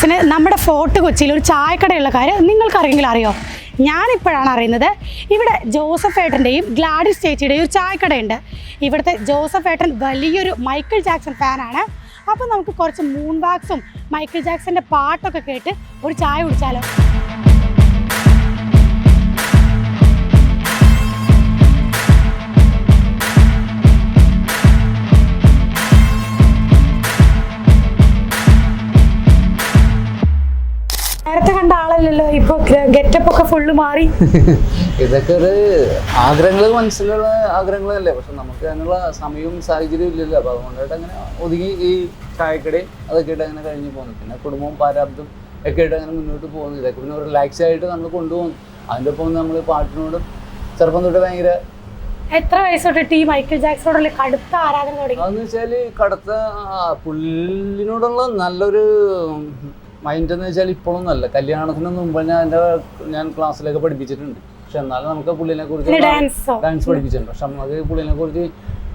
തന്നെ നമ്മുടെ ഫോർട്ട് കൊച്ചിയിൽ ഒരു ചായക്കടയുള്ള കാര്യം നിങ്ങൾക്കാരെങ്കിലും അറിയോ? ഞാനിപ്പോഴാണ് അറിയുന്നത്. ഇവിടെ ജോസഫ് ഏട്ടൻ്റെയും ഗ്ലാഡിസ് ചേച്ചിയുടെയും ഒരു ചായക്കടയുണ്ട്. ഇവിടുത്തെ ജോസഫ് ഏട്ടൻ വലിയൊരു മൈക്കിൾ ജാക്സൺ ഫാനാണ്. അപ്പോൾ നമുക്ക് കുറച്ച് മൂൺ വാക്സും മൈക്കിൾ ജാക്സൻ്റെ പാട്ടൊക്കെ കേട്ട് ഒരു ചായ കുടിച്ചാലോ? നേരത്തെ കണ്ട ആളല്ലല്ലോ, ഇപ്പൊ ഗെറ്റപ്പ് ഒക്കെ ഫുള്ള് മാറി. ഇതൊക്കെ ഒരു ആഗ്രഹങ്ങൾ, മനസ്സിലുള്ള ആഗ്രഹങ്ങളല്ലേ. പക്ഷെ നമുക്ക് അതിനുള്ള സമയവും സാഹചര്യവും ഇല്ലല്ലോ. അപ്പൊ അതുകൊണ്ടായിട്ട് അങ്ങനെ ഒതുങ്ങി ഈ ചായക്കടയും അതൊക്കെ ആയിട്ട് അങ്ങനെ കഴിഞ്ഞു പോകുന്നു. പിന്നെ കുടുംബവും പാരാബ്ദം ഒക്കെ ആയിട്ട് അങ്ങനെ മുന്നോട്ട് പോകുന്നു. ഇതൊക്കെ പിന്നെ റിലാക്സ് ആയിട്ട് നമ്മൾ കൊണ്ടുപോകുന്നു. അതിൻ്റെ ഒപ്പം നമ്മൾ പാട്ടിനോട് ചെറുപ്പം തൊട്ട് ഭയങ്കര. എത്ര വയസ്സ് തൊട്ടിട്ട് ഈ മൈക്കിൾ ജാക്സണോടുള്ള കടുത്ത ആരാധന തുടങ്ങി? അതെന്ന് വെച്ചാൽ കടുത്ത പുള്ളിനോടുള്ള നല്ലൊരു മൈൻഡ് എന്ന് വെച്ചാൽ ഇപ്പോഴും നല്ല. കല്യാണത്തിന് മുമ്പ് ഞാൻ ക്ലാസ്സിലൊക്കെ പഠിപ്പിച്ചിട്ടുണ്ട്. പക്ഷെ എന്നാലും നമുക്ക് പുള്ളിനെ കുറിച്ച് ഡാൻസ് പഠിപ്പിച്ചിട്ടുണ്ട്. പക്ഷെ നമുക്ക് പുള്ളിനെ കുറിച്ച്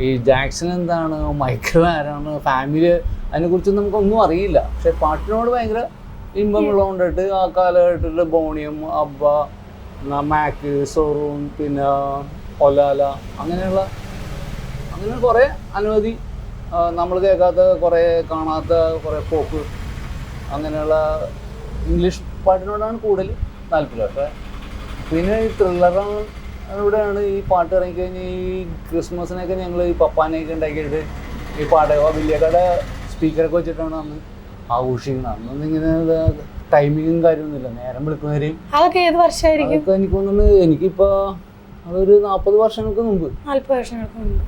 ഈ ജാക്സൺ എന്താണ്, മൈക്കിൾ ആരാണ്, ഫാമിലി, അതിനെക്കുറിച്ച് നമുക്കൊന്നും അറിയില്ല. പക്ഷെ പാട്ടിനോട് ഭയങ്കര ഇമ്പമുള്ളതുകൊണ്ടിട്ട് ആ കാലഘട്ടത്തിൽ ബോണിയം, അബ്ബ, മാക്ക്, സോറൂൺ, പിന്നെ ഒലാല, അങ്ങനെ കുറേ അനവധി നമ്മൾ കേൾക്കാത്ത കുറേ കാണാത്ത കുറേ പോപ്പ് അങ്ങനെയുള്ള ഇംഗ്ലീഷ് പാട്ടിനോടാണ് കൂടുതൽ താല്പര്യം. പക്ഷേ പിന്നെ ഈ ത്രില്ലറാണ് ഇവിടെയാണ് ഈ പാട്ട് ഇറങ്ങിക്കഴിഞ്ഞാൽ ഈ ക്രിസ്മസിനൊക്കെ ഞങ്ങൾ ഈ പപ്പാനെയൊക്കെ ഉണ്ടാക്കിയിട്ട് ഈ പാട്ടൊക്കെ വലിയ കട സ്പീക്കറൊക്കെ വെച്ചിട്ടാണ് അന്ന് ആഘോഷിക്കുന്നത്. അന്നൊന്നും ഇങ്ങനെ ടൈമിങ്ങും കാര്യമൊന്നുമില്ല, നേരം വിളിക്കുന്നവരെയും. അതൊക്കെ ഏത് വർഷമായിരിക്കും? അതൊക്കെ എനിക്ക് തോന്നുന്നു എനിക്കിപ്പോൾ അതൊരു 40 വർഷങ്ങൾക്ക് മുമ്പ്.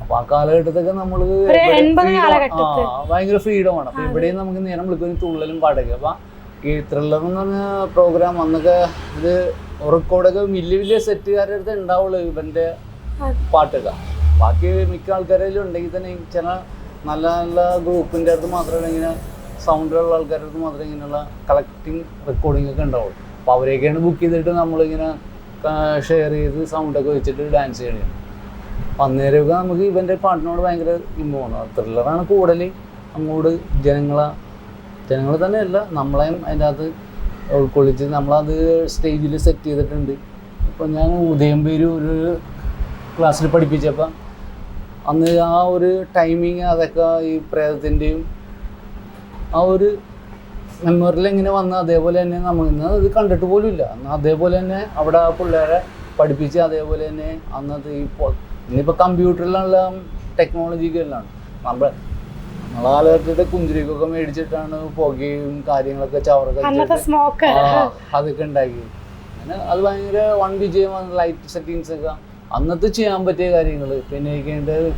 അപ്പൊ ആ കാലഘട്ടത്തൊക്കെ നമ്മള് ഭയങ്കര ഫ്രീഡമാണ്. അപ്പൊ ഇവിടെയും നമുക്ക് നേരം വിളിക്കുന്ന തുള്ളലും പാട്ടൊക്കെ. അപ്പൊ ഈ ത്രില്ലർ എന്ന് പറഞ്ഞ പ്രോഗ്രാം അന്നൊക്കെ ഇത് റെക്കോർഡൊക്കെ വലിയ സെറ്റുകാരുടെ അടുത്ത് ഉണ്ടാവുള്ളൂ ഇവന്റെ പാട്ടൊക്കെ. ബാക്കി മിക്ക ആൾക്കാരെല്ലാം ഉണ്ടെങ്കിൽ തന്നെ ചില നല്ല നല്ല ഗ്രൂപ്പിന്റെ അടുത്ത് മാത്രമേ ഇങ്ങനെ സൗണ്ടുള്ള ആൾക്കാരുടെ അടുത്ത് മാത്രമേ ഇങ്ങനെയുള്ള കളക്ടിങ് റെക്കോർഡിംഗ് ഒക്കെ ഉണ്ടാവുള്ളൂ. അപ്പൊ അവരെയൊക്കെയാണ് ബുക്ക് ചെയ്തിട്ട് നമ്മളിങ്ങനെ ഷെയർ ചെയ്ത് സൗണ്ടൊക്കെ വെച്ചിട്ട് ഡാൻസ് ചെയ്യണം. അന്നേരമൊക്കെ നമുക്ക് ഇവൻ്റെ പാട്ടിനോട് ഭയങ്കര ഇമ്പമാണ്. ത്രില്ലറാണ് കൂടുതൽ അങ്ങോട്ട് ജനങ്ങൾ തന്നെയല്ല നമ്മളെയും അതിൻ്റെ അകത്ത് ഉൾക്കൊള്ളിച്ച് നമ്മളത് സ്റ്റേജിൽ സെറ്റ് ചെയ്തിട്ടുണ്ട്. ഇപ്പം ഞാൻ ഉദയംപേര് ഒരു ക്ലാസ്സിൽ പഠിപ്പിച്ചപ്പോൾ അന്ന് ആ ഒരു ടൈമിങ് അതൊക്കെ ഈ പ്രേതത്തിൻ്റെയും ആ ഒരു മെമ്മറിൽ എങ്ങനെ വന്ന് അതേപോലെ തന്നെ നമ്മൾ ഇന്ന് ഇത് കണ്ടിട്ട് പോലും ഇല്ല. എന്നാൽ അതേപോലെ തന്നെ അവിടെ ആ പിള്ളേരെ പഠിപ്പിച്ച് അതേപോലെ തന്നെ അന്നത്തെ ഇന്നിപ്പോൾ കമ്പ്യൂട്ടറിലുള്ള ടെക്നോളജിക്കെല്ലാം നമ്മളെ കാലഘട്ടത്തിൽ കുഞ്ചിരിക്കൊക്കെ മേടിച്ചിട്ടാണ് പുകയും കാര്യങ്ങളൊക്കെ ചവറൊക്കെ അതൊക്കെ ഉണ്ടാക്കി. അങ്ങനെ അത് ഭയങ്കര വൺ വിജയമാണ്. ലൈറ്റ് സെറ്റിങ്സ് ഒക്കെ അന്നത്തെ ചെയ്യാൻ പറ്റിയ കാര്യങ്ങൾ. പിന്നെ എനിക്കേണ്ടത്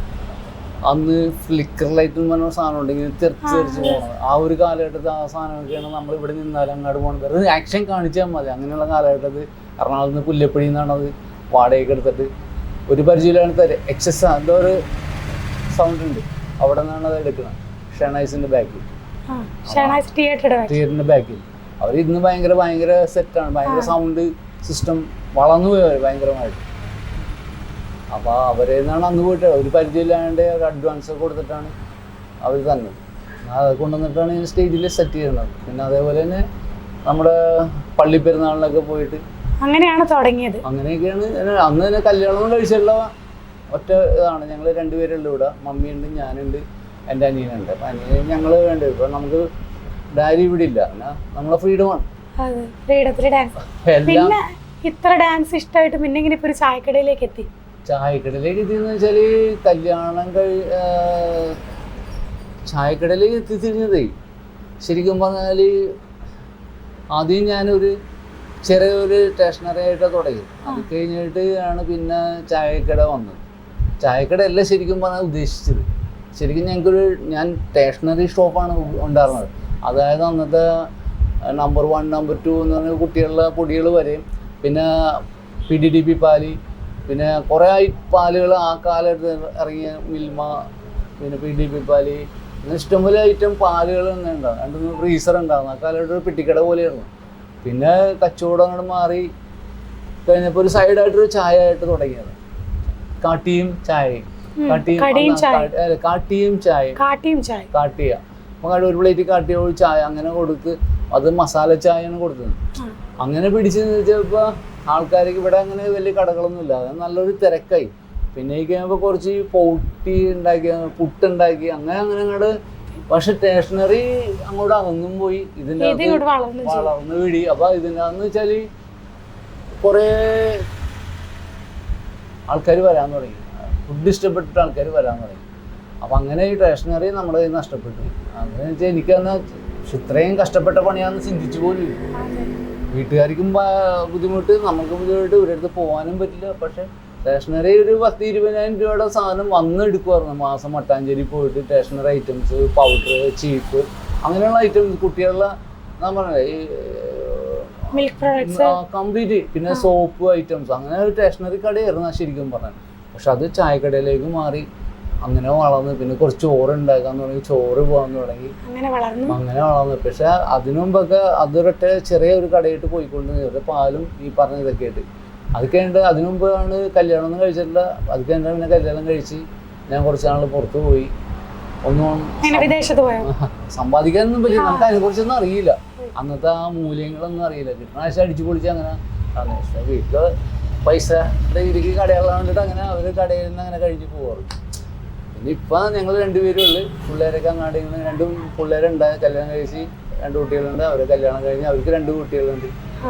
അന്ന് ഫ്ലിക്കർ ലൈറ്റ് എന്ന് പറഞ്ഞ സാധനം ഉണ്ട്, ഇങ്ങനെ തെറിച്ച് പോകണം. ആ ഒരു കാലഘട്ടത്തിൽ ആ സാധനമൊക്കെയാണ് നമ്മൾ ഇവിടെ നിന്നാലും അങ്ങോട്ട് പോകണം. വെറുതെ ആക്ഷൻ കാണിച്ചാൽ മതി. അങ്ങനെയുള്ള കാലഘട്ടത്തിൽ എറണാകുളത്ത് നിന്ന് പുല്ലപ്പടി നിന്നാണ് അത് വാടകയ്ക്ക് എടുത്തിട്ട് ഒരു പരിചയമില്ലാത്ത എക്സസ് എന്തോ ഒരു സൗണ്ട് ഉണ്ട്, അവിടെ നിന്നാണ് അത് എടുക്കുന്നത്. ഷെണൈസിന്റെ ബാക്കിൽ, തിയേറ്ററിന്റെ ബാക്കിൽ അവർ ഇന്ന് ഭയങ്കര സെറ്റാണ്. ഭയങ്കര സൗണ്ട് സിസ്റ്റം വളർന്നു പോയി അവർ ഭയങ്കരമായിട്ട്. അപ്പോൾ അവരെ നിന്നാണ് അന്ന് പോയിട്ട് ഒരു പരിചയമില്ലാണ്ട് ഒരു അഡ്വാൻസ് ഒക്കെ കൊടുത്തിട്ടാണ് അവർ തന്നത്. അത് കൊണ്ടുവന്നിട്ടാണ് ഈ സ്റ്റേജിൽ സെറ്റ് ചെയ്യുന്നത്. പിന്നെ അതേപോലെ തന്നെ നമ്മുടെ പള്ളിപ്പെരുന്നാളിനൊക്കെ പോയിട്ട് അങ്ങനെയാണ് തുടങ്ങിയത്. അങ്ങനെയൊക്കെയാണ്. അന്ന് തന്നെ കല്യാണം കഴിച്ചുള്ള ഒറ്റ ഇതാണ്. ഞങ്ങൾ രണ്ടുപേരുണ്ട് ഇവിടെ, മമ്മിയുണ്ട്, ഞാനുണ്ട്, എൻ്റെ അനിയനുണ്ട്. അപ്പം അനിയൻ ഞങ്ങൾ വേണ്ട. ഇപ്പം നമുക്ക് ഡാരി ഇവിടെ ഇല്ല, നമ്മളെ ഫ്രീഡമാണ്. എല്ലാം ഇത്ര ഡാൻസ് ഇഷ്ടമായിട്ട് പിന്നെ ഇങ്ങനെ ഇപ്പോൾ ഒരു ചായക്കടയിലേക്ക് എത്തിയെന്ന് വെച്ചാൽ കല്യാണം ചായക്കടയിലേക്ക് എത്തിത്തിരിഞ്ഞതേ ശരിക്കും പറഞ്ഞാൽ ആദ്യം ഞാനൊരു ചെറിയൊരു സ്റ്റേഷനറി ആയിട്ടാണ് തുടങ്ങി. അത് കഴിഞ്ഞിട്ട് ആണ് പിന്നെ ചായക്കട വന്നത്. ചായക്കടയല്ല ശരിക്കും പറഞ്ഞാൽ ഉദ്ദേശിച്ചത്. ശരിക്കും ഞാൻ സ്റ്റേഷനറി ഷോപ്പാണ് ഉണ്ടായിരുന്നത്. അതായത് അന്നത്തെ നമ്പർ 1, നമ്പർ 2 എന്ന് പറഞ്ഞ കുട്ടികളുടെ പൊടികൾ വരെയും, പിന്നെ PDDP പാല്, പിന്നെ കുറേ പാലുകൾ ആ കാലത്ത് ഇറങ്ങിയ മിൽമ, പിന്നെ PDP പാല്, ഇഷ്ടംപോലെ ഐറ്റം പാലുകൾ തന്നെ ഉണ്ടാകും. 2-3 ഫ്രീസർ ഉണ്ടാകും. ആ കാലത്ത് ഒരു പെട്ടിക്കട പോലെയായിരുന്നു. പിന്നെ കച്ചവടം അങ്ങോട്ട് മാറി കഴിഞ്ഞപ്പോൾ ഒരു സൈഡായിട്ടൊരു ചായ ആയിട്ട് തുടങ്ങിയത്. കാട്ടിയും ചായയും കാട്ടിയ നമുക്ക് ഒരു പ്ലേറ്റ് കാട്ടിയ ചായ അങ്ങനെ കൊടുത്ത് അത് മസാല ചായയാണ് കൊടുത്തത്. അങ്ങനെ പിടിച്ചെന്ന് വെച്ചപ്പോൾ ആൾക്കാർക്ക് ഇവിടെ അങ്ങനെ വലിയ കടകളൊന്നും ഇല്ല, അത് നല്ലൊരു തിരക്കായി. പിന്നെ ഈ കഴിയുമ്പോൾ കുറച്ച് പൊട്ടി ഉണ്ടാക്കി, പുട്ടുണ്ടാക്കി, അങ്ങനെ അങ്ങോട്ട്. പക്ഷെ സ്റ്റേഷനറി അങ്ങോട്ട് അകന്നും പോയി, ഇതിൻ്റെ വളർന്നു പിടി. അപ്പൊ ഇതിനാന്ന് വെച്ചാല് കുറേ ആൾക്കാർ വരാൻ തുടങ്ങി, ഫുഡ് ഇഷ്ടപ്പെട്ടിട്ട് ആൾക്കാർ വരാൻ തുടങ്ങി. അപ്പം അങ്ങനെ ഈ സ്റ്റേഷനറി നമ്മുടെ കയ്യിൽ നഷ്ടപ്പെട്ടു. അങ്ങനെ വെച്ചാൽ എനിക്കന്ന് ഇത്രയും കഷ്ടപ്പെട്ട പണിയാണെന്ന് ചിന്തിച്ചു പോലും. വീട്ടുകാർക്കും ബുദ്ധിമുട്ട്, നമുക്ക് ബുദ്ധിമുട്ട്, ഒരിടത്ത് പോകാനും പറ്റില്ല. പക്ഷെ സ്റ്റേഷനറി ഒരു 10-20,000 രൂപയുടെ സാധനം വന്ന് എടുക്കുമായിരുന്നു മാസം. മട്ടാഞ്ചേരി പോയിട്ട് സ്റ്റേഷനറി ഐറ്റംസ്, പൗഡർ, ചീപ്പ്, അങ്ങനെയുള്ള ഐറ്റംസ്, കുട്ടികളുടെ ഞാൻ പറഞ്ഞത് ഈ കംപ്ലീറ്റ്, പിന്നെ സോപ്പ് ഐറ്റംസ്, അങ്ങനെ ഒരു സ്റ്റേഷനറി കടയായിരുന്നു ശരിക്കും പറഞ്ഞത്. പക്ഷെ അത് ചായക്കടയിലേക്ക് മാറി, അങ്ങനെ വളർന്നു. പിന്നെ കുറച്ച് ചോറ് ഉണ്ടാക്കാൻ തുടങ്ങി, ചോറ് പോകാൻ തുടങ്ങി, അങ്ങനെ വളർന്നു. പക്ഷെ അതിനു മുമ്പൊക്കെ അതൊരൊറ്റ ചെറിയ ഒരു കടയിട്ട് പോയിക്കൊണ്ടിരുന്നത്, പാലും ഈ പറഞ്ഞ ഇതൊക്കെ ആയിട്ട്. അത് കഴിഞ്ഞിട്ട് അതിനു മുമ്പാണ് കല്യാണം ഒന്നും കഴിച്ചിട്ടില്ല. അത് കഴിഞ്ഞാൽ പിന്നെ കല്യാണം കഴിച്ച് ഞാൻ കുറച്ച് നാൾ പുറത്ത് പോയി. ഒന്നും സമ്പാദിക്കാനൊന്നും പറ്റില്ല, നമുക്ക് അതിനെ കുറിച്ചൊന്നും അറിയില്ല. അന്നത്തെ ആ മൂല്യങ്ങളൊന്നും അറിയില്ല. കിട്ടണ ആഴ്ച അടിച്ചു പൊളിച്ച് അങ്ങനെ വീട്ടില് പൈസ രീതിക്ക് കടകളെ കണ്ടിട്ട് അങ്ങനെ അവര് കടയിൽ നിന്ന് അങ്ങനെ കഴിച്ച് പോവാറ്. പിന്നെ ഇപ്പം ഞങ്ങൾ 2 പേരും ഉള്ളു. പിള്ളേരൊക്കെ അങ്ങാടി 2 പിള്ളേരുണ്ട്, കല്യാണം കഴിച്ച് 2 കുട്ടികളുണ്ട്. അവരെ കല്യാണം കഴിഞ്ഞ് അവർക്ക് 2 കുട്ടികളുണ്ട്.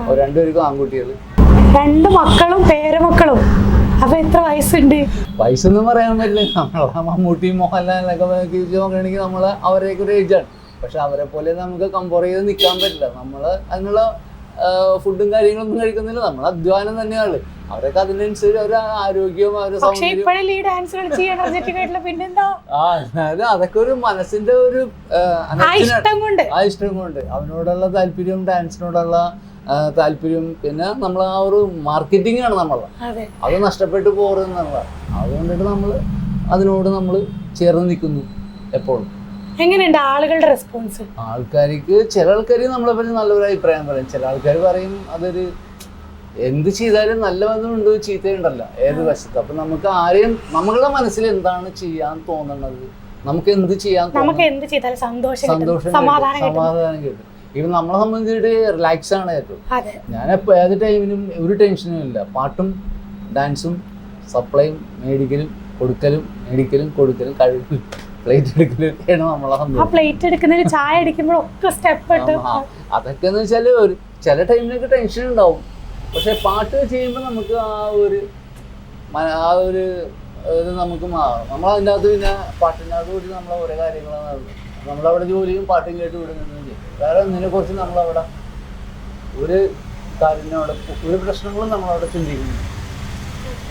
2 പേർക്കും ആൺകുട്ടികൾ, 2 മക്കളും പേരമക്കളും. അപ്പൊ എത്ര വയസ്സുണ്ട്? വയസ്സൊന്നും പറയാൻ പറ്റില്ല. നമ്മളെ മമ്മൂട്ടി, മോഹൻലാലൊക്കെ നോക്കുകയാണെങ്കിൽ നമ്മള് അവരെയൊക്കെ ഒരു ഏജാണ്. പക്ഷെ അവരെ പോലെ നമുക്ക് കമ്പയർ ചെയ്ത് നിൽക്കാൻ പറ്റില്ല. നമ്മള് അതിനുള്ള ഫുഡും കാര്യങ്ങളൊന്നും കഴിക്കുന്നില്ല, നമ്മൾ അധ്വാനം തന്നെയാണ്. അവരൊക്കെ അതിനനുസരിച്ച് ഒരു ആരോഗ്യവും അതൊക്കെ ഒരു മനസ്സിന്റെ ഒരു ഇഷ്ടം കൊണ്ട് അവനോടുള്ള താല്പര്യം, ഡാൻസിനോടുള്ള താല്പര്യം, പിന്നെ നമ്മൾ ആ ഒരു മാർക്കറ്റിംഗ് ആണ് നമ്മളെ, അത് നഷ്ടപ്പെട്ടു പോറുന്നുള്ള. അതുകൊണ്ടിട്ട് അതിനോട് നമ്മൾ ചേർന്ന് നിൽക്കുന്നു എപ്പോഴും. എങ്ങനെയുണ്ട് ആളുകളുടെ റെസ്പോൺസ്? ആൾക്കാർക്ക് ചില ആൾക്കാർ നമ്മളെ പറ്റി നല്ലൊരു അഭിപ്രായം പറയും, ചില ആൾക്കാർ പറയും അതൊരു എന്ത് ചെയ്താലും നല്ലതുണ്ട് ചീത്തയുണ്ടല്ലോ ഏത് വശത്ത്. അപ്പൊ നമുക്ക് ആരെയും നമ്മളുടെ മനസ്സിൽ എന്താണ് ചെയ്യാൻ തോന്നുന്നത്, നമുക്ക് എന്ത് ചെയ്യാൻ സന്തോഷം സമാധാനം കിട്ടും. ഇവൻ നമ്മളെ സംബന്ധിച്ചിട്ട് റിലാക്സ് ആണ് ഏറ്റവും. ഞാൻ ഏത് ടൈമിനും ഒരു ടെൻഷനും ഇല്ല. പാട്ടും ഡാൻസും സപ്ലൈയും മേടിക്കലും കൊടുക്കലും കഴിക്കലും പ്ലേറ്റ് എടുക്കലൊക്കെയാണ് നമ്മളെ സംബന്ധിച്ച്. ചായ അടിക്കുമ്പോഴൊക്കെ സ്റ്റെപ്പ് അതൊക്കെ എന്ന് വെച്ചാല് ചില ടൈമിലൊക്കെ ടെൻഷൻ ഉണ്ടാവും. പക്ഷെ പാട്ട് ചെയ്യുമ്പോൾ നമുക്ക് ആ ഒരു നമുക്ക് മാറും. നമ്മളതിൻ്റെ അകത്ത് പിന്നെ പാട്ടിൻ്റെ അകത്ത് കൂടി നമ്മളെ ഓരോ കാര്യങ്ങളാണ്. നമ്മളവിടെ ജോലിയും പാട്ടും കേട്ട് വിടുന്നത് ചെയ്യും. വേറെ ഒന്നിനെക്കുറിച്ച് നമ്മളവിടെ ഒരു കാര്യത്തിനവിടെ ഒരു പ്രശ്നങ്ങളും നമ്മളവിടെ ചിന്തിക്കുന്നു.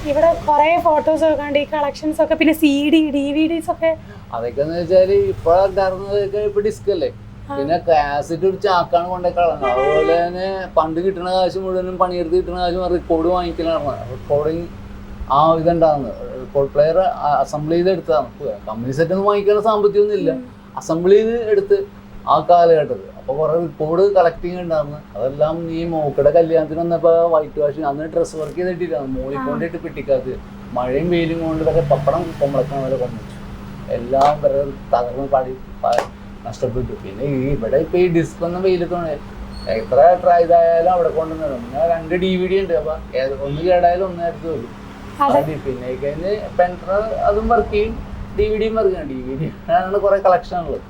ഇവിടെ കുറെ ഫോട്ടോസ് ഒക്കെ ഉണ്ട്, ഈ കളക്ഷൻസ് ഒക്കെ, പിന്നെ CD DVDs ഒക്കെ. അതൊക്കെ എന്ന് വെച്ചാൽ ഇപ്പോഴുണ്ടായിരുന്നതൊക്കെ ഇപ്പൊ ഡിസ്ക് അല്ലേ, പിന്നെ കാസറ്റ് ഒരു ചാക്കാണ് കൊണ്ടേ കളഞ്ഞത്. അതുപോലെ തന്നെ പണ്ട് കിട്ടുന്ന കാശ് മുഴുവനും പണിയെടുത്ത് കിട്ടുന്ന കാശ് റെക്കോർഡ് വാങ്ങിക്കലാണ്. റെക്കോർഡിങ് ആ ഇതുണ്ടാകുന്നത് റെക്കോർഡ് പ്ലെയർ അസംബിൾ ചെയ്ത് എടുത്തതാണ്. കമ്പനി സെറ്റ് ഒന്നും വാങ്ങിക്കാനുള്ള സാമ്പത്തികമൊന്നും ഇല്ല, അസംബിൾ ചെയ്ത് എടുത്ത് ആ കാലഘട്ടത്തിൽ. അപ്പോൾ കുറേ റെക്കോർഡ് കളക്ടിങ് ഉണ്ടായിരുന്നു. അതെല്ലാം ഈ മോക്കയുടെ കല്യാണത്തിന് വന്നപ്പോൾ വൈറ്റ് വാഷിങ്, അന്ന് ഡ്രസ്സ് വർക്ക് ചെയ്തിട്ടില്ലായിരുന്നു, മൂളിക്കൊണ്ടിട്ട് പിട്ടിക്കാത്ത് മഴയും വെയിലും കൊണ്ട് ഇതൊക്കെ പപ്പടം കൊമ്പളക്കാൻ വരെ കൊണ്ടുവച്ചു. എല്ലാം വേറെ തകർന്ന് നഷ്ടപ്പെട്ടു. പിന്നെ ഇവിടെ ഇപ്പൊ ഈ ഡിസ്ക് ഒന്നും വെയിലത്തോണ്ട് എത്ര ഇതായാലും അവിടെ കൊണ്ടുവന്നു. പിന്നെ 2 DVD ഉണ്ട്. അപ്പൊ ഒന്ന് കേടായാലും ഒന്നേരത്ത് വരും. പിന്നെ കഴിഞ്ഞ് പെൻഡ്രൈവ് അതും വർക്ക് ചെയ്യും, DVD വർക്ക് ചെയ്യും. DVD ആണ് കുറെ കളക്ഷൻ ഉള്ളത്.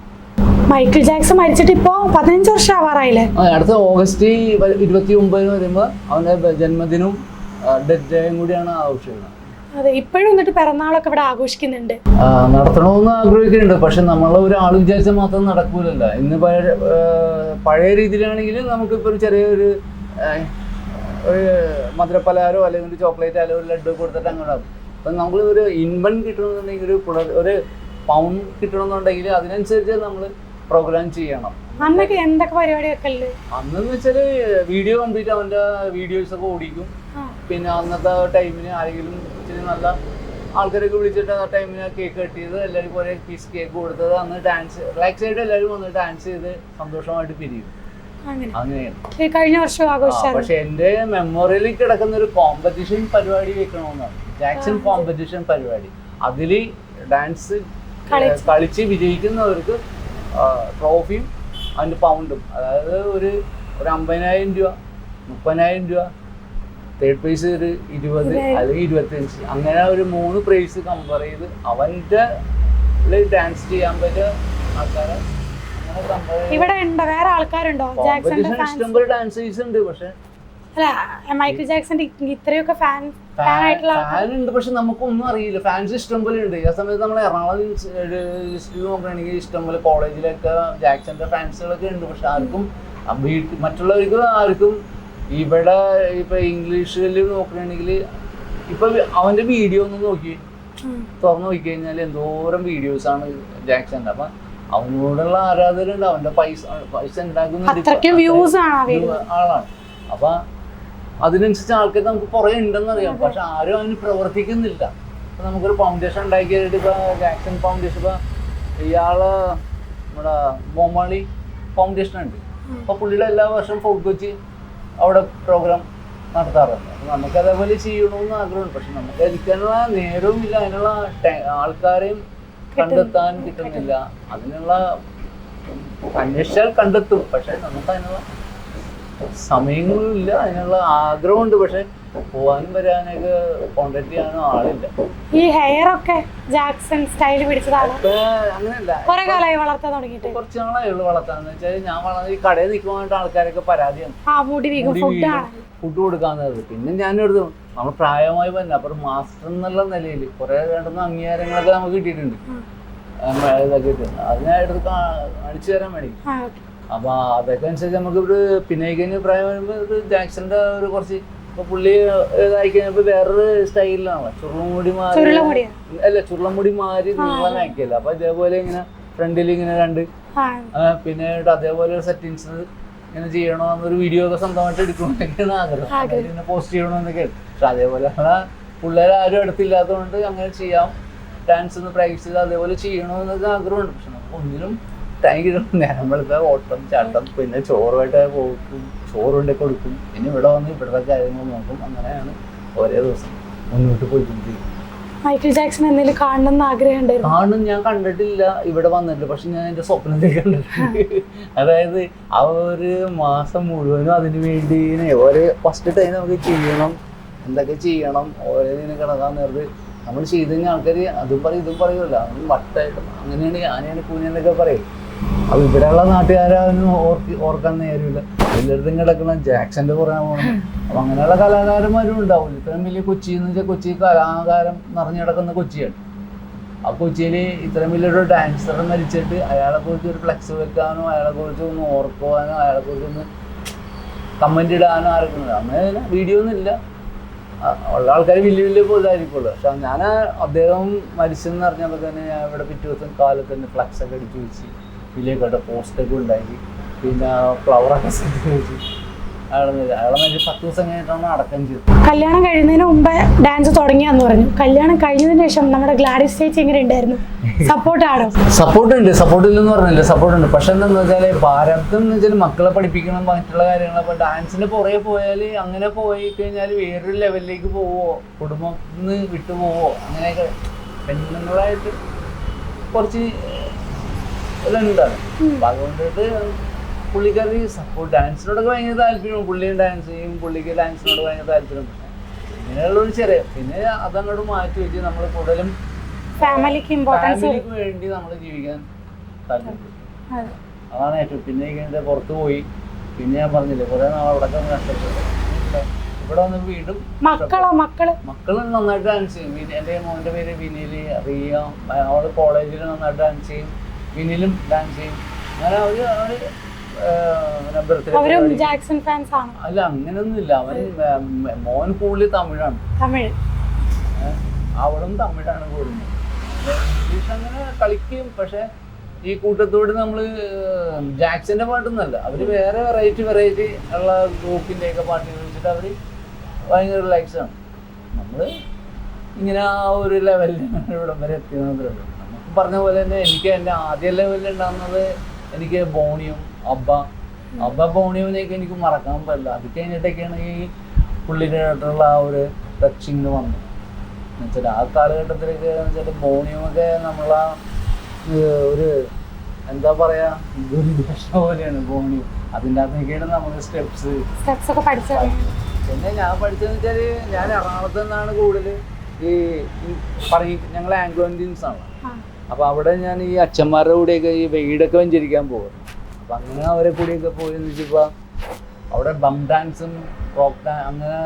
മൈക്കിൾ ജാക്സൺ മരിച്ചിട്ട് ഇപ്പോ 15 വർഷം ആവാറായില്ലേ? അടുത്ത ഓഗസ്റ്റ് 29 വരുമ്പോ അവന്റെ ജന്മദിനവും ഡെത്ത് ഡേയും കൂടിയാണ് ആഘോഷിക്കുന്നത്. അതെ, ഇപ്പോഴും എന്നിട്ട് പിറന്നാളൊക്കെ ഇവിടെ ആഘോഷിക്കുന്നുണ്ട്. നടത്തണമെന്ന് ആഗ്രഹിക്കുന്നുണ്ട്. പക്ഷെ നമ്മളെ ഒരാൾ വിചാരിച്ചാൽ മാത്രം നടക്കൂലല്ലോ. ഇന്ന് പഴയ രീതിയിലാണെങ്കിൽ നമുക്കിപ്പോൾ ഒരു ചെറിയൊരു മധുരപ്പലഹാരോ അല്ലെങ്കിൽ ചോക്ലേറ്റ് അല്ലെങ്കിൽ ഒരു ലഡ്ഡു കൊടുത്തിട്ട് അങ്ങനെ ആകും. അപ്പം നമ്മൾ ഒരു ഇൻവൻ കിട്ടണമെന്നുണ്ടെങ്കിൽ ഒരു പൗൺ കിട്ടണമെന്നുണ്ടെങ്കിൽ അതിനനുസരിച്ച് നമ്മൾ പ്രോഗ്രാം ചെയ്യണം. അന്നൊക്കെ എന്തൊക്കെ പരിപാടിയൊക്കെ അല്ലേ? അന്നെന്ന് വെച്ചാൽ വീഡിയോ കംപ്ലീറ്റ് അവൻ്റെ വീഡിയോസ് ഒക്കെ ഓടിക്കും. പിന്നെ അന്നത്തെ ടൈമിന് ആരെങ്കിലും ഇച്ചിരി നല്ല ആൾക്കാരൊക്കെ വിളിച്ചിട്ട് ആ ടൈമിന് കേക്ക് കട്ട് ചെയ്ത് എല്ലാവരും കുറേ പീസ് കേക്ക് കൊടുത്തത്, അന്ന് ഡാൻസ് റിലാക്സ് ആയിട്ട് എല്ലാവരും വന്ന് ഡാൻസ് ചെയ്ത് സന്തോഷമായിട്ട് പിരിയും. അങ്ങനെയാണ് കഴിഞ്ഞ വർഷം ആഘോഷിച്ചത്. പക്ഷെ എൻ്റെ മെമ്മോറിയലിൽ കിടക്കുന്ന ഒരു കോമ്പറ്റീഷൻ പരിപാടി വെക്കണമെന്നാണ്, ജാക്സൺ കോമ്പറ്റീഷൻ പരിപാടി. അതിൽ ഡാൻസ് കളിച്ച് വിജയിക്കുന്നവർക്ക് ട്രോഫിയും അതിൻ്റെ പൗണ്ടും, അതായത് ഒരു 50,000 രൂപ, 30,000 രൂപ, തേർഡ് പ്രൈസ് ഒരു 20 അല്ലെങ്കിൽ 25, അങ്ങനെ ഒരു 3 പ്രൈസ് കമ്പയർ ചെയ്ത് അവൻ്റെ ഡാൻസ് ചെയ്യാൻ പറ്റിയ ആൾക്കാരെ ഇവിടെ ഉണ്ടോ? വേറെ ആൾക്കാരുണ്ടോ ജാക്സന്റെ ഫാൻസ്? ഇഷ്ടംപോലെ ഡാൻസേഴ്സ് ഉണ്ട്. പക്ഷെ അല്ല, മൈക്കിൾ ജാക്സന്റെ ഇത്രയൊക്കെ ഫാൻ ഉണ്ട്, പക്ഷെ നമുക്കൊന്നും അറിയില്ല. ഫാൻസ് ഇഷ്ടംപോലെ ഉണ്ട്. ആ സമയത്ത് നമ്മൾ എറണാകുളം ലിസ്റ്റിൽ നോക്കുകയാണെങ്കിൽ ഇഷ്ടംപോലെ കോളേജിലൊക്കെ ജാക്സന്റെ ഫാൻസുകളൊക്കെ ഉണ്ട്. പക്ഷെ ആർക്കും മറ്റുള്ളവർക്ക് ആർക്കും ഇവിടെ ഇപ്പൊ ഇംഗ്ലീഷിൽ നോക്കുകയാണെങ്കിൽ ഇപ്പൊ അവന്റെ വീഡിയോ ഒന്ന് നോക്കി തുറന്നു നോക്കി കഴിഞ്ഞാൽ എന്തോരം വീഡിയോസാണ് ജാക്സന്റെ. അപ്പൊ അവനോടുള്ള ആരാധകരുണ്ട്, അവന്റെ പൈസ ഉണ്ടാക്കുന്ന ആളാണ്. അപ്പൊ അതിനനുസരിച്ച് ആൾക്കാർ നമുക്ക് പുറകെ ഉണ്ടെന്നറിയാം. പക്ഷെ ആരും അതിന് പ്രവർത്തിക്കുന്നില്ല. ഇപ്പൊ നമുക്കൊരു ഫൗണ്ടേഷൻ ഉണ്ടാക്കിയിട്ട് ഇപ്പൊ ജാക്സൺ ഫൗണ്ടേഷൻ, ഇപ്പൊ ഇയാള് നമ്മുടെ ബൊമാളി ഫൗണ്ടേഷൻ ഉണ്ട്. അപ്പൊ പുള്ളിയുടെ എല്ലാ വർഷവും ഫോർട്ട് കൊച്ചി അവിടെ പ്രോഗ്രാം നടത്താറുണ്ട്. അപ്പൊ നമുക്ക് അതേപോലെ ചെയ്യണമെന്ന് ആഗ്രഹമുണ്ട്. പക്ഷെ നമുക്ക് എനിക്കതിനുള്ള നേരവും ഇല്ല, അതിനുള്ള ആൾക്കാരെയും കണ്ടെത്താൻ കിട്ടുന്നില്ല. അതിനുള്ള അന്വേഷിച്ചാൽ കണ്ടെത്തും, പക്ഷെ നമുക്ക് അതിനുള്ള സമയങ്ങളില്ല. അതിനുള്ള ആഗ്രഹമുണ്ട്, പക്ഷെ പോവാനും വരാനൊക്കെ കോണ്ടാക്ട് ചെയ്യാനും ആളില്ല. ഈ ഹെയർ ഒക്കെ ജാക്സൺ സ്റ്റൈൽ പിടിച്ചതാണ്. അങ്ങനെയല്ല, കുറെ കാലമായി വളർത്താൻ തുടങ്ങിയിട്ട്. കുറച്ച് നാളായി വളർത്താന്ന് വെച്ചാൽ ഞാൻ ഈ കടയിൽ നിൽക്കുവാനായിട്ട് ആൾക്കാരൊക്കെ പരാതിയാണ് ഫുഡ് കൊടുക്കാന്നത്. പിന്നെ ഞാനെടുത്തു നമ്മൾ പ്രായമായി തന്നെ അപ്പുറം മാസ്റ്റർ എന്നുള്ള നിലയിൽ കുറെ രണ്ടുന്ന അംഗീകാരങ്ങളൊക്കെ നമുക്ക് കിട്ടിയിട്ടുണ്ട്. ഇതൊക്കെ കിട്ടുന്നത് അത് ഞാൻ എടുത്ത് കാണിച്ചു തരാൻ വേണ്ടി. അപ്പൊ അതൊക്കെ അനുസരിച്ച് നമുക്ക് ഇവിടെ പിന്നെ കഴിഞ്ഞ പ്രായം വരുമ്പോൾ ഒരു ജാക്സന്റെ ഒരു കുറച്ച് ഇപ്പൊ പുള്ളി ഇതായി കഴിഞ്ഞപ്പോ വേറൊരു സ്റ്റൈലിലാണ് ചുരുളമുടി മാറി നീളനാക്കിയല്ല. അപ്പൊ ഇതേപോലെ ഇങ്ങനെ ഫ്രണ്ടിൽ ഇങ്ങനെ രണ്ട് പിന്നെ അതേപോലെ സെറ്റിങ്സ് ഇങ്ങനെ ചെയ്യണമെന്നൊരു വീഡിയോ ഒക്കെ സ്വന്തമായിട്ട് എടുക്കണമെന്നൊക്കെയാണ് ആഗ്രഹം. പിന്നെ പോസ്റ്റ് ചെയ്യണമെന്നൊക്കെയാണ്. പക്ഷെ അതേപോലെ പിള്ളേർ ആരും അടുത്തില്ലാത്തതുകൊണ്ട് അങ്ങനെ ചെയ്യാം. ഡാൻസ് ഒന്ന് പ്രാക്ടീസ് ചെയ്ത് അതേപോലെ ചെയ്യണമെന്നൊക്കെ ആഗ്രഹമുണ്ട്. പക്ഷെ നമുക്ക് ഒന്നിനും ടൈം കിട്ടും. നേരം വെളുത്ത ഓട്ടം ചാട്ടം, പിന്നെ ചോറുമായിട്ട് പോക്കും, ചോറുണ്ടാക്കി കൊടുക്കും, പിന്നെ ഇവിടെ വന്ന് ഇവിടുത്തെ കാര്യങ്ങൾ നോക്കും. അങ്ങനെയാണ് ഓരോ ദിവസം മുന്നോട്ട് പോയിക്കൊണ്ടിരിക്കും. മൈക്കിൾ ജാക്സൺ എന്തെങ്കിലും കാണണമെന്ന് ആഗ്രഹം ഉണ്ടായിരുന്നു? കാണും, ഞാൻ കണ്ടിട്ടില്ല, ഇവിടെ വന്നിട്ടില്ല. പക്ഷെ ഞാൻ എൻ്റെ സ്വപ്നത്തിൽ കണ്ടിട്ടുണ്ട്. അതായത് ആ ഒരു മാസം മുഴുവനും അതിന് വേണ്ടി ഓരോ ഫസ്റ്റ് ടൈം നമുക്ക് ചെയ്യണം, എന്തൊക്കെ ചെയ്യണം, ഓരോ ഇതിന് കിടക്കാൻ നേരത്ത് നമ്മൾ ചെയ്ത് കഴിഞ്ഞാൽ ആൾക്കാർ അതും പറയും ഇതും പറയുമല്ല, വട്ടായിട്ട് അങ്ങനെയാണ് ഞാനാണ് കൂനെന്നൊക്കെ പറയും. അപ്പൊ ഇവിടെയുള്ള നാട്ടുകാരൊന്നും ഓർക്കാൻ നേരമില്ല. എല്ലായിടത്തും കിടക്കുന്ന ജാക്സന്റെ പുറകെ പോകണം. അപ്പൊ അങ്ങനെയുള്ള കലാകാരന്മാരും ഉണ്ടാവും. ഇത്രയും വലിയ കൊച്ചി എന്ന് വെച്ചാൽ കൊച്ചി കലാകാരം നിറഞ്ഞു കിടക്കുന്ന കൊച്ചിയാണ്. ആ കൊച്ചിയിൽ ഇത്രയും വലിയൊരു ഡാൻസർ മരിച്ചിട്ട് അയാളെ കുറിച്ച് ഒരു ഫ്ലെക്സ് വെക്കാനോ അയാളെ കുറിച്ച് ഒന്ന് ഓർക്കുവാനോ അയാളെ കുറിച്ചൊന്ന് കമന്റ് ഇടാനോ ആർക്കുന്നത് അങ്ങനെ വീഡിയോ ഒന്നും ഇല്ല. ഉള്ള ആൾക്കാർ വലിയ വലിയ പോലായിരിക്കുള്ളൂ. പക്ഷെ ഞാൻ അദ്ദേഹം മരിച്ചെന്ന് അറിഞ്ഞപ്പോൾ തന്നെ ഞാൻ ഇവിടെ പിറ്റേ ദിവസം കാലത്ത് തന്നെ ഫ്ലക്സ് ഒക്കെ അടിച്ചു വെച്ച് വലിയ കേട്ടോ പോസ്റ്റൊക്കെ ഉണ്ടാക്കി, പിന്നെ ഫ്ലവറൊക്കെ സെറ്റ് വെച്ച് അയാളെ 10 ദിവസം കഴിഞ്ഞിട്ടാണ് അടക്കം ചെയ്തത്. കല്യാണം കഴിയുന്നതിന് മുമ്പേ ഡാൻസ് തുടങ്ങിയാന്ന് പറഞ്ഞു. കല്യാണം കഴിഞ്ഞതിന് ശേഷം നമ്മുടെ ഗ്ലാഡിസ് ചേച്ചി എങ്ങനെ ഉണ്ടായിരുന്നു? സപ്പോർട്ടാണോ? സപ്പോർട്ടുണ്ട്, സപ്പോർട്ടില്ലെന്ന് പറഞ്ഞില്ല, സപ്പോർട്ടുണ്ട്. പക്ഷെ എന്താണെന്ന് വെച്ചാൽ ഭാരതം എന്ന് വെച്ചാൽ മക്കളെ പഠിപ്പിക്കണം, മറ്റുള്ള കാര്യങ്ങൾ. അപ്പോൾ ഡാൻസിൻ്റെ പുറകെ പോയാൽ അങ്ങനെ പോയി കഴിഞ്ഞാൽ വേറൊരു ലെവലിലേക്ക് പോവോ, കുടുംബത്തിൽ നിന്ന് വിട്ടു പോവോ, അങ്ങനെയൊക്കെ പെണ്ണുങ്ങളായിട്ട് കുറച്ച് ഇതുണ്ടാണ്. അപ്പം അതുകൊണ്ടിട്ട് പുള്ളിക്കാരി സപ്പോർട്ട് ഡാൻസിനോടൊക്കെ ഭയങ്കര താല്പര്യമാണ്. പുള്ളിയും ഡാൻസ് ചെയ്യും, പുള്ളിക്ക് ഡാൻസിനോട് ഭയങ്കര താല്പര്യം. ഇങ്ങനെയുള്ളൊരു ചെറിയ പിന്നെ അതങ്ങോട്ട് മാറ്റി വെച്ച് നമ്മൾ കൂടുതലും ഫാമിലിക്ക് വേണ്ടി നമ്മൾ ജീവിക്കാൻ താല്പര്യം. അതാണ് ഏറ്റവും. പിന്നെ ഇങ്ങനെ പുറത്ത് പോയി പിന്നെ ഞാൻ പറഞ്ഞില്ലേ കുറെ നാൾ അവിടെ കഷ്ടപ്പെട്ടു. ഇവിടെ വന്ന് വീണ്ടും മക്കള് നന്നായിട്ട് ഡാൻസ് ചെയ്യും. എൻ്റെ മോൻ്റെ പേര് വിനില്, റിയ. അവള് കോളേജിൽ നന്നായിട്ട് ഡാൻസ് ചെയ്യും, വിനിലും ഡാൻസ് ചെയ്യും. അങ്ങനെ അവര് അല്ല അങ്ങനെയൊന്നുമില്ല. അവൻ മോൻ കൂടുതൽ തമിഴാണ്, അവളും തമിഴാണ് കൂടുന്നത്. ഇംഗ്ലീഷ് അങ്ങനെ കളിക്കും. പക്ഷെ ഈ കൂട്ടത്തോട് നമ്മൾ ജാക്സന്റെ പാട്ടൊന്നുമല്ല, അവര് വേറെ വെറൈറ്റി ഉള്ള ഗ്രൂപ്പിന്റെ ഒക്കെ പാട്ടുകൾ വെച്ചിട്ട് അവര് ഭയങ്കര റിലാക്സാണ്. നമ്മള് ഇങ്ങനെ ആ ഒരു ലെവലിൽ ഇവിടം വരെ എത്തിയെന്നേ ഉള്ളൂ. നമുക്ക് പറഞ്ഞ പോലെ തന്നെ എനിക്ക് എൻ്റെ ആദ്യ ലെവലിൽ ഉണ്ടാകുന്നത് എനിക്ക് ബോണിയും അബ്ബ ബോണിയോനെയൊക്കെ എനിക്ക് മറക്കാൻ പറ്റില്ല. അത് കഴിഞ്ഞിട്ടൊക്കെയാണ് ഈ പുള്ളിനായിട്ടുള്ള ആ ഒരു ടച്ചിങ് വന്നത്. എന്നുവെച്ചാൽ ആ കാലഘട്ടത്തിലൊക്കെ വെച്ചാൽ ബോണിയുമൊക്കെ നമ്മളാ ഒരു എന്താ പറയാ ദുരിതം പോലെയാണ് ബോണി. അതിൻ്റെ അകത്തേക്കാണ് നമ്മുടെ സ്റ്റെപ്സ് ഒക്കെ പഠിച്ചത്. പിന്നെ ഞാൻ പഠിച്ചതെന്ന് വെച്ചാൽ ഞാൻ എറണാകുളത്ത് നിന്നാണ് കൂടുതൽ ഈ പറയും, ഞങ്ങൾ ആംഗ്ലോ ഇന്ത്യൻസ് ആണ്. അപ്പോൾ അവിടെ ഞാൻ ഈ അച്ഛന്മാരുടെ കൂടെയൊക്കെ ഈ വെയിഡൊക്കെ വെഞ്ചരിക്കാൻ പോകും. അപ്പം അങ്ങനെ അവരെ കൂടെയൊക്കെ പോയെന്ന് വെച്ചപ്പോൾ അവിടെ ബം ഡാൻസും റോക്ക് ഡാൻസ് അങ്ങനെ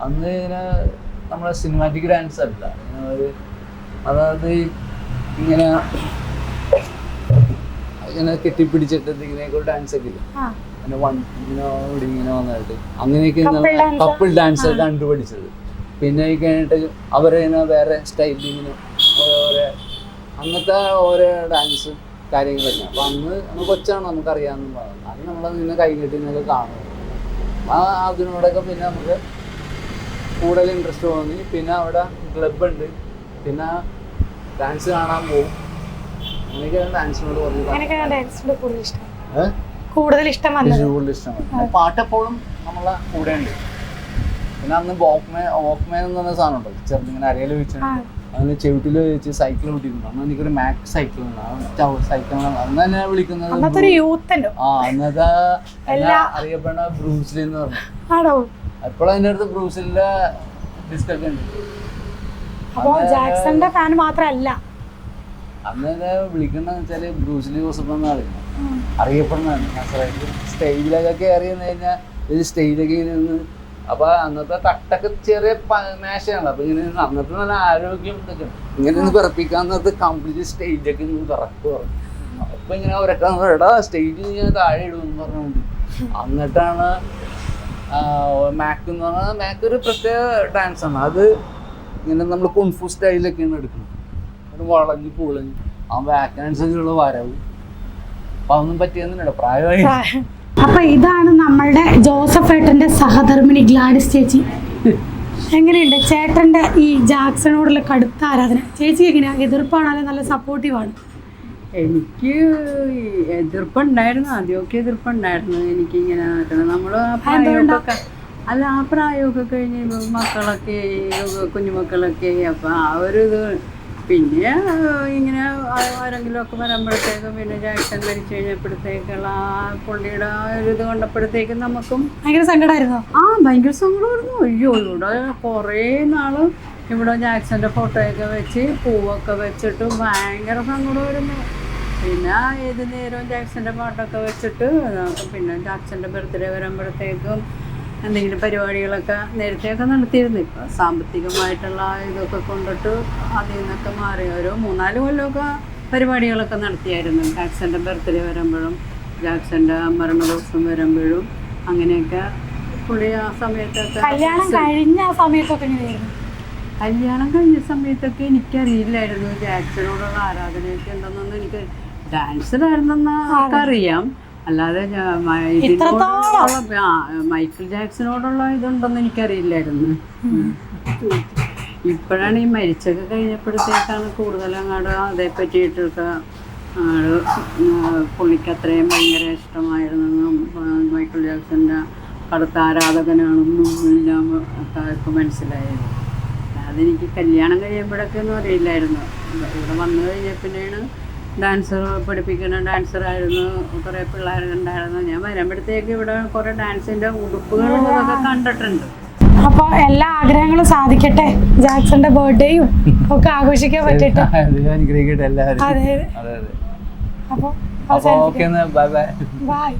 അന്ന് ഇങ്ങനെ നമ്മളെ സിനിമാറ്റിക് ഡാൻസ് അല്ല, ഇങ്ങനെ ഒരു അതായത് ഇങ്ങനെ ഇങ്ങനെ കെട്ടിപ്പിടിച്ചിട്ട് ഇങ്ങനെയൊക്കെ ഡാൻസ് ഒക്കെ ഇല്ല, അങ്ങനെ ഇങ്ങനെ വന്നിട്ട് അങ്ങനെയൊക്കെ കപ്പിൾ ഡാൻസ് കണ്ടുപിടിച്ചത്. പിന്നെ ഈ കഴിഞ്ഞിട്ട് അവരെ ഇങ്ങനെ വേറെ സ്റ്റൈലിൽ ഇങ്ങനെ ഓരോ അങ്ങനത്തെ ഓരോ ഡാൻസും കാര്യങ്ങളൊക്കെ. അപ്പം അന്ന് കൊച്ചാണ്, നമുക്കറിയാമെന്ന് പറഞ്ഞു. അന്ന് നമ്മളതിങ്ങനെ കൈകെട്ടിന്നൊക്കെ കാണും. അതിനോടൊക്കെ പിന്നെ നമുക്ക് കൂടുതൽ ഇൻട്രസ്റ്റ് തോന്നി. പിന്നെ അവിടെ ക്ലബ്ബുണ്ട്, പിന്നെ ഡാൻസ് കാണാൻ പോകും. അങ്ങനെയൊക്കെയാണ് ഡാൻസിനോട് കൂടുതൽ ഇഷ്ടമാണ്. പാട്ടെപ്പോഴും നമ്മളെ കൂടെ ഉണ്ട്. പിന്നെ അന്ന് വോക്ക്മാൻ എന്ന് പറഞ്ഞ സാധനം ഉണ്ടല്ലോ, ചെറുതിങ്ങനെ അരയിൽ വെച്ചിട്ടുണ്ട്, അതിന് ചെവിട്ടിൽ വെച്ച് സൈക്കിൾ ഓട്ടിയിരുന്നു. അന്ന് എനിക്കൊരു മാക്സ് സൈക്കിൾ ഉണ്ട്. സൈക്കിൾ അന്ന് തന്നെ വിളിക്കുന്നത് അന്നത്തെ അറിയപ്പെടുന്ന ബ്രൂസ്ലി എന്ന് പറഞ്ഞു. എപ്പോഴും അതിൻ്റെ അടുത്ത് ബ്രൂസിലിന്റെ ഡിസ്കൊക്കെ ഉണ്ട്. ജാക്സന്റെ ഫാൻ മാത്രമല്ല, അന്ന് വിളിക്കുന്ന വെച്ചാല് ബ്രൂസ്ലി ജോസഫ് എന്ന ആളില്ല, അറിയപ്പെടുന്നതാണ്. സ്റ്റേജിലൊക്കെ കയറി വന്നു കഴിഞ്ഞാൽ ഇത് സ്റ്റേജിലൊക്കെ നിന്ന്. അപ്പൊ അന്നത്തെ തട്ടൊക്കെ ചെറിയ മേശയാണ്. അപ്പൊ ഇങ്ങനെ അന്നത്തെ നല്ല ആരോഗ്യം ഇതൊക്കെ ഇങ്ങനെ നിന്ന് പിറപ്പിക്കാന്നത് കംപ്ലീറ്റ് സ്റ്റേജൊക്കെ നിന്ന് പിറക്കുക. അപ്പൊ ഇങ്ങനെ ഒരൊക്കെ എടാ സ്റ്റേജിൽ ഞാൻ താഴെ ഇടുമെന്ന് പറഞ്ഞുകൊണ്ട് എന്നിട്ടാണ് മാക്ക് എന്ന് പറഞ്ഞാൽ മാക്ക് ഒരു പ്രത്യേക ഡാൻസാണ്. അത് ഇങ്ങനെ നമ്മൾ കുൻഫു സ്റ്റൈലൊക്കെയാണ് എടുക്കുന്നത്, വളഞ്ഞ് പുളഞ്ഞ് ആ ബാക്ക് ഡാൻസൊക്കെയുള്ള വരവ്. അപ്പൊ അതൊന്നും പറ്റിയെന്നില്ല, പ്രായമായി. അപ്പൊ ഇതാണ് നമ്മളുടെ ജോസഫ് ഏട്ടന്റെ സഹധർമ്മിണി ഗ്ലാഡിസ് ചേച്ചി. എങ്ങനെയുണ്ട് ചേട്ടന്റെ ഈ ജാക്സണോടുള്ള കടുത്ത ആരാധന? ചേച്ചി എങ്ങനെയാ, എതിർപ്പാണല്ലോ നല്ല സപ്പോർട്ടീവാണ്? എനിക്ക് എതിർപ്പുണ്ടായിരുന്നു, ആദ്യമൊക്കെ എതിർപ്പുണ്ടായിരുന്നു. എനിക്കിങ്ങനെ നമ്മൾ ആ പ്രായമൊക്കെ കഴിഞ്ഞ് മക്കളൊക്കെ കുഞ്ഞുമക്കളൊക്കെ അപ്പം ആ ഒരു ഇത്. പിന്നെ ഇങ്ങനെ ആരെങ്കിലും ഒക്കെ വരുമ്പോഴത്തേക്കും പിന്നെ ജാക്സൺ മരിച്ചു കഴിഞ്ഞപ്പോഴത്തേക്കുള്ള ആ പുള്ളിയുടെ ഒരു ഇത് കണ്ടപ്പോഴത്തേക്കും നമുക്കും ഭയങ്കര സങ്കടമായിരുന്നു. ഭയങ്കര സങ്കടമായിരുന്നു. അയ്യോ, ഇവിടെ കുറേ നാള് ഇവിടെ ജാക്സന്റെ ഫോട്ടോയൊക്കെ വെച്ച് പൂവൊക്കെ വെച്ചിട്ട് ഭയങ്കര സങ്കടമായിരുന്നു. പിന്നെ ഏത് നേരവും ജാക്സന്റെ പാട്ടൊക്കെ വെച്ചിട്ട് പിന്നെ ജാക്സന്റെ ബർത്ത്ഡേ വരുമ്പോഴത്തേക്കും എന്തെങ്കിലും പരിപാടികളൊക്കെ നേരത്തെയൊക്കെ നടത്തിയിരുന്നു. ഇപ്പോൾ സാമ്പത്തികമായിട്ടുള്ള ഇതൊക്കെ കൊണ്ടിട്ട് അതിൽ നിന്നൊക്കെ മാറി ഒരു 3-4 കൊല്ലമൊക്കെ പരിപാടികളൊക്കെ നടത്തിയായിരുന്നു. ജാക്സന്റെ ബർത്ത്ഡേ വരുമ്പോഴും ജാക്സന്റെ മരണ ദിവസം വരുമ്പോഴും അങ്ങനെയൊക്കെ പുള്ളി ആ സമയത്തൊക്കെ. കല്യാണം കഴിഞ്ഞ സമയത്തൊക്കെ എങ്ങനെയായിരുന്നു? കല്യാണം കഴിഞ്ഞ സമയത്തൊക്കെ എനിക്കറിയില്ലായിരുന്നു ജാക്സനോടുള്ള ആരാധനയൊക്കെ ഉണ്ടെന്നൊന്നും. എനിക്ക് ഡാൻസിലായിരുന്നെന്ന് അറിയാം, അല്ലാതെ മൈക്കിൾ ജാക്സനോടുള്ള ഇതുണ്ടെന്ന് എനിക്കറിയില്ലായിരുന്നു. ഇപ്പോഴാണ് ഈ മരിച്ചൊക്കെ കഴിഞ്ഞപ്പോഴത്തേക്കാണ് കൂടുതൽ അങ്ങോട്ട് അതേ പറ്റിയിട്ടൊക്കെ പുള്ളിക്ക് അത്രയും ഭയങ്കര ഇഷ്ടമായിരുന്നെന്നും മൈക്കിൾ ജാക്സന്റെ കടുത്ത ആരാധകനാണെന്നും എല്ലാം ഒക്കെ ഇപ്പോൾ മനസ്സിലായത്. അതെനിക്ക് കല്യാണം കഴിയുമ്പോഴൊക്കെ ഒന്നും അറിയില്ലായിരുന്നു. ഇവിടെ വന്നു കഴിഞ്ഞപ്പോഴാണ് ഡാൻസ് പഠിപ്പിക്കുന്ന ഡാൻസറായിരുന്നു, കുറേ പിള്ളേരുണ്ടായിരുന്നു. ഞാൻ വരുമ്പോഴത്തേക്ക് ഇവിടെ കുറേ ഡാൻസിൻ്റെ ഉടുപ്പുകളും അതൊക്കെ കണ്ടിട്ടുണ്ട്. അപ്പോൾ എല്ലാ ആഗ്രഹങ്ങളും സാധിക്കട്ടെ, ജാക്സന്റെ ബർത്ത്ഡേയും ഒക്കെ ആഘോഷിക്കാൻ പറ്റട്ടെ. അനുഗ്രഹിക്കട്ടെ എല്ലാവരും. അതെ. അതെ. അപ്പോൾ ഓക്കെ, ബൈ ബൈ. ബൈ.